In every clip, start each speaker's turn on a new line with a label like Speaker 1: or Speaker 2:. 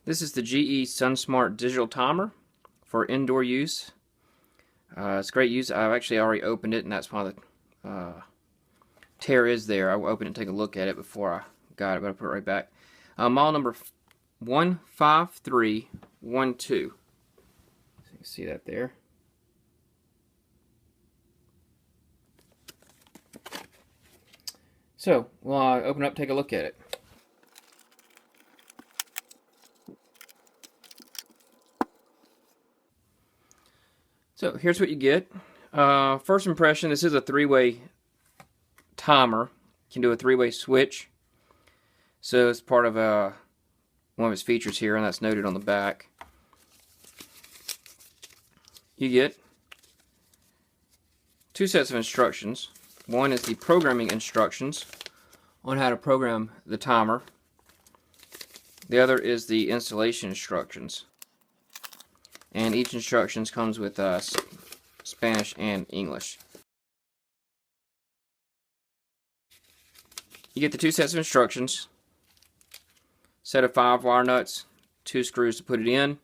Speaker 1: This is the GE SunSmart digital timer for indoor use. It's great use. I've actually already opened it, and that's why the tear is there. I will open it and take a look at it before I got it, but I'll put it right back. Model number 15312. So you can see that there. So we'll open up, take a look at it. So here's what you get. First impression, this is a three-way timer. You can do a three-way switch. So it's part of one of its features here, and that's noted on the back. You get two sets of instructions. One is the programming instructions on how to program the timer. The other is the installation instructions. And each instruction comes with Spanish and English. You get the two sets of instructions, set of 5 wire nuts, 2 screws to put it in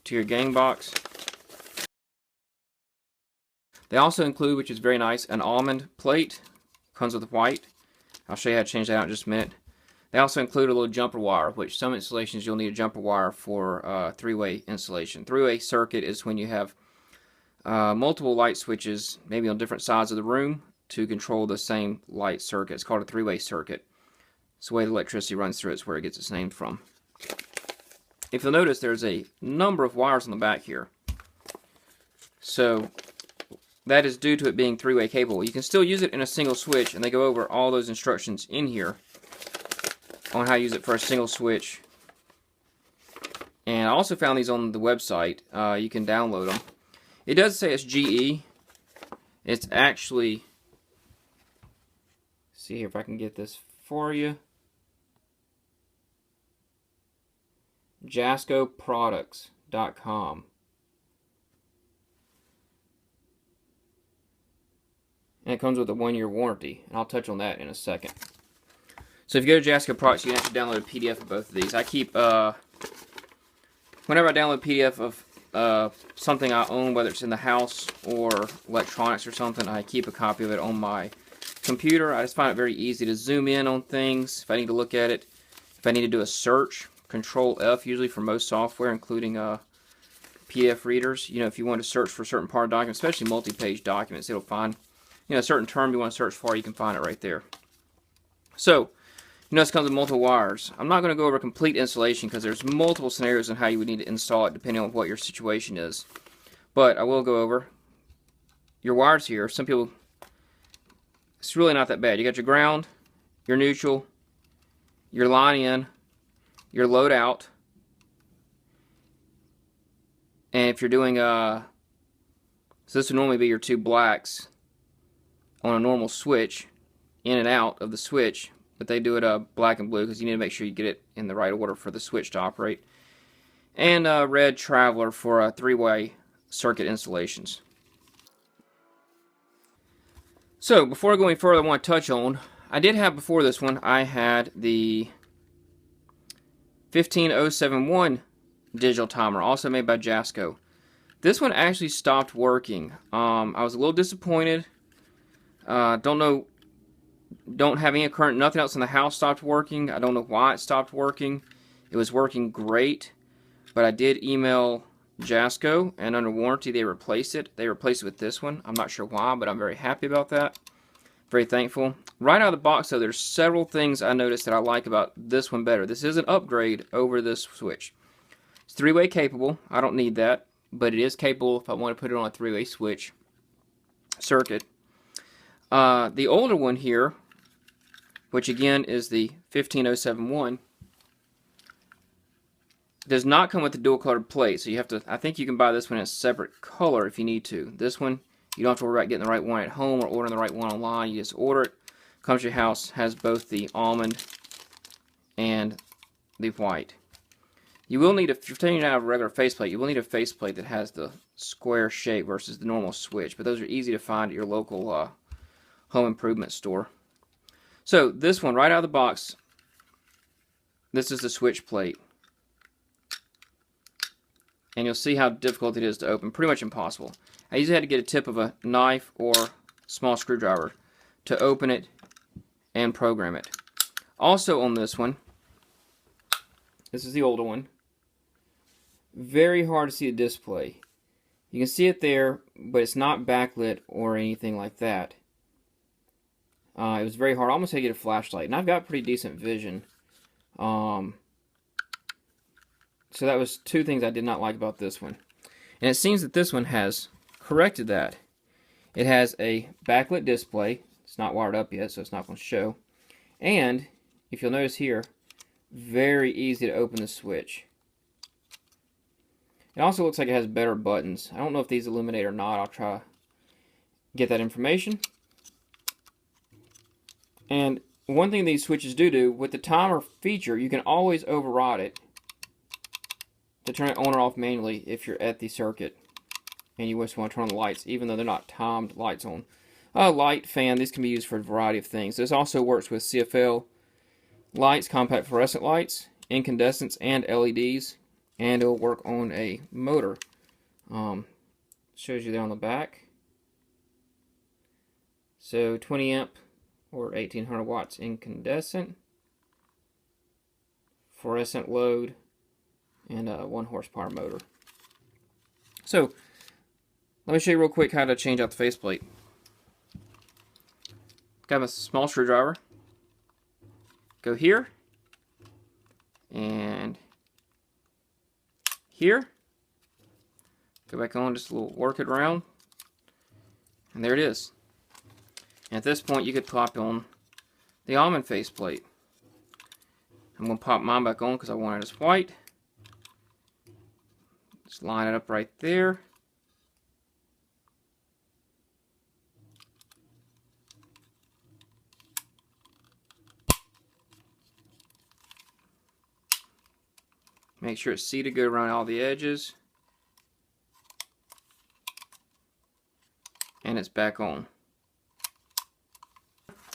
Speaker 1: to your gang box. They also include, which is very nice, an almond plate. Comes with white. I'll show you how to change that out in just a minute. They also include a little jumper wire, which some installations you'll need a jumper wire for three-way installation. Three-way circuit is when you have multiple light switches, maybe on different sides of the room, to control the same light circuit. It's called a three-way circuit. It's the way the electricity runs through. It's where it gets its name from. If you'll notice, there's a number of wires on the back here. So that is due to it being three-way capable. You can still use it in a single switch, and they go over all those instructions in here on how to use it for a single switch. And I also found these on the website. You can download them. It does say it's GE. It's actually, see here if I can get this for you, JascoProducts.com. And it comes with a 1-year warranty, and I'll touch on that in a second. So if you go to Jasco Products, you can actually download a PDF of both of these. I keep, whenever I download a PDF of something I own, whether it's in the house or electronics or something, I keep a copy of it on my computer. I just find it very easy to zoom in on things if I need to look at it. If I need to do a search, Control F usually for most software, including PDF readers. You know, if you want to search for a certain part of a document, especially multi-page documents, it'll find, you know, a certain term you want to search for, you can find it right there. So, you know, this comes with multiple wires. I'm not going to go over complete installation because there's multiple scenarios on how you would need to install it depending on what your situation is. But I will go over your wires here. Some people, it's really not that bad. You got your ground, your neutral, your line in, your load out. And if you're doing, so this would normally be your 2 blacks on a normal switch, in and out of the switch. But they do it black and blue because you need to make sure you get it in the right order for the switch to operate. And red traveler for three-way circuit installations. So before I go any further, I want to touch on, I did have before this one, I had the 15071 digital timer, also made by Jasco. This one actually stopped working. I was a little disappointed. Don't have any current, nothing else in the house stopped working. I don't know why it stopped working. It was working great, but I did email Jasco, and under warranty they replaced it. They replaced it with this one. I'm not sure why, but I'm very happy about that. Very thankful. Right out of the box, though, there's several things I noticed that I like about this one better. This is an upgrade over this switch. It's three-way capable. I don't need that, but it is capable if I want to put it on a three-way switch circuit. The older one here, which again is the 15071, does not come with the dual colored plate. So you have to, I think you can buy this one in a separate color if you need to. This one, you don't have to worry about getting the right one at home or ordering the right one online. You just order it, comes to your house, has both the almond and the white. You will need, if you're taking out a regular faceplate, you will need a faceplate that has the square shape versus the normal switch. But those are easy to find at your local home improvement store. So this one, right out of the box, this is the switch plate. and you'll see how difficult it is to open. Pretty much impossible. I usually had to get a tip of a knife or small screwdriver to open it and program it. Also on this one, this is the older one, very hard to see the display. You can see it there, but it's not backlit or anything like that. It was very hard. I almost had to get a flashlight, and I've got pretty decent vision. So that was two things I did not like about this one. And it seems that this one has corrected that. It has a backlit display. It's not wired up yet, so it's not going to show. And, if you'll notice here, very easy to open the switch. It also looks like it has better buttons. I don't know if these illuminate or not. I'll try to get that information. And one thing these switches do, with the timer feature, you can always override it to turn it on or off manually if you're at the circuit and you just want to turn on the lights, even though they're not timed lights on. Light, fan, these can be used for a variety of things. This also works with CFL lights, compact fluorescent lights, incandescents, and LEDs, and it'll work on a motor. Shows you there on the back. So 20 amp or 1800 watts incandescent, fluorescent load, and a 1 horsepower motor. So let me show you real quick how to change out the faceplate. Got a small screwdriver. Go here and here. Go back on, just a little work it around, and there it is. And at this point, you could pop on the almond faceplate. I'm going to pop mine back on because I want it as white. Just line it up right there. Make sure it's seated good around all the edges. And it's back on.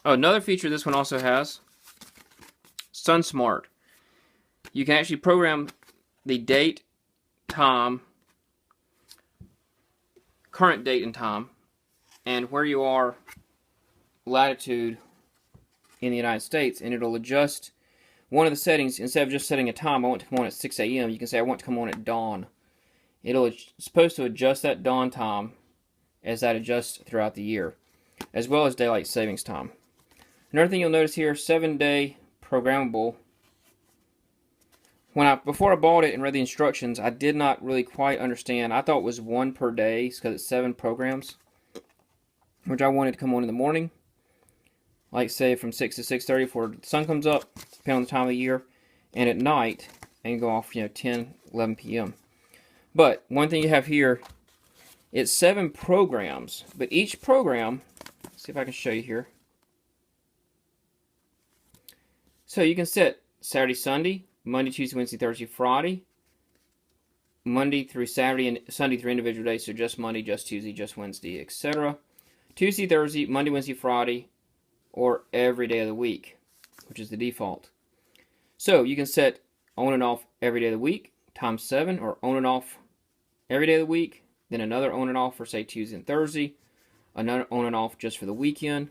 Speaker 1: Oh, another feature this one also has, SunSmart. You can actually program the date, time, current date and time, and where you are, latitude in the United States, and it'll adjust one of the settings. Instead of just setting a time, I want to come on at 6 a.m., you can say I want to come on at dawn. It's supposed to adjust that dawn time as that adjusts throughout the year, as well as daylight savings time. Another thing you'll notice here, 7-day programmable. Before I bought it and read the instructions, I did not really quite understand. I thought it was 1 per day because it's 7 programs, which I wanted to come on in the morning, like say from 6 to 6:30 before the sun comes up, depending on the time of the year, and at night and go off 10, 11 p.m. But one thing you have here, it's 7 programs, but each program, let's see if I can show you here. So you can set Saturday, Sunday, Monday, Tuesday, Wednesday, Thursday, Friday, Monday through Saturday, and Sunday through individual days, so just Monday, just Tuesday, just Wednesday, etc. Tuesday, Thursday, Monday, Wednesday, Friday, or every day of the week, which is the default. So you can set on and off every day of the week, times 7, or on and off every day of the week, then another on and off for, say, Tuesday and Thursday, another on and off just for the weekend.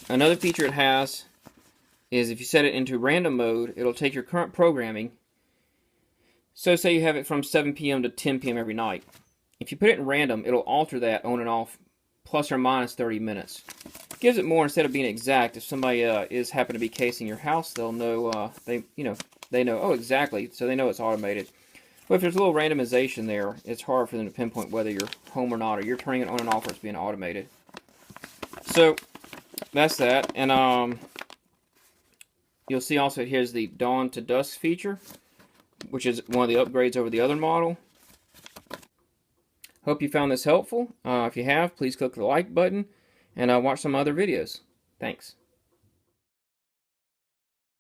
Speaker 1: Another feature it has is if you set it into random mode, it'll take your current programming. So say you have it from 7 p.m. to 10 p.m. every night. If you put it in random, it'll alter that on and off plus or minus 30 minutes. Gives it more instead of being exact. If somebody is happen to be casing your house, they'll know they know, oh, exactly, so they know it's automated. But if there's a little randomization there, it's hard for them to pinpoint whether you're home or not, or you're turning it on and off, or it's being automated. So that's that. And you'll see also here's the dawn to dusk feature, which is one of the upgrades over the other model. Hope you found this helpful. If you have, please click the like button and watch some other videos. Thanks.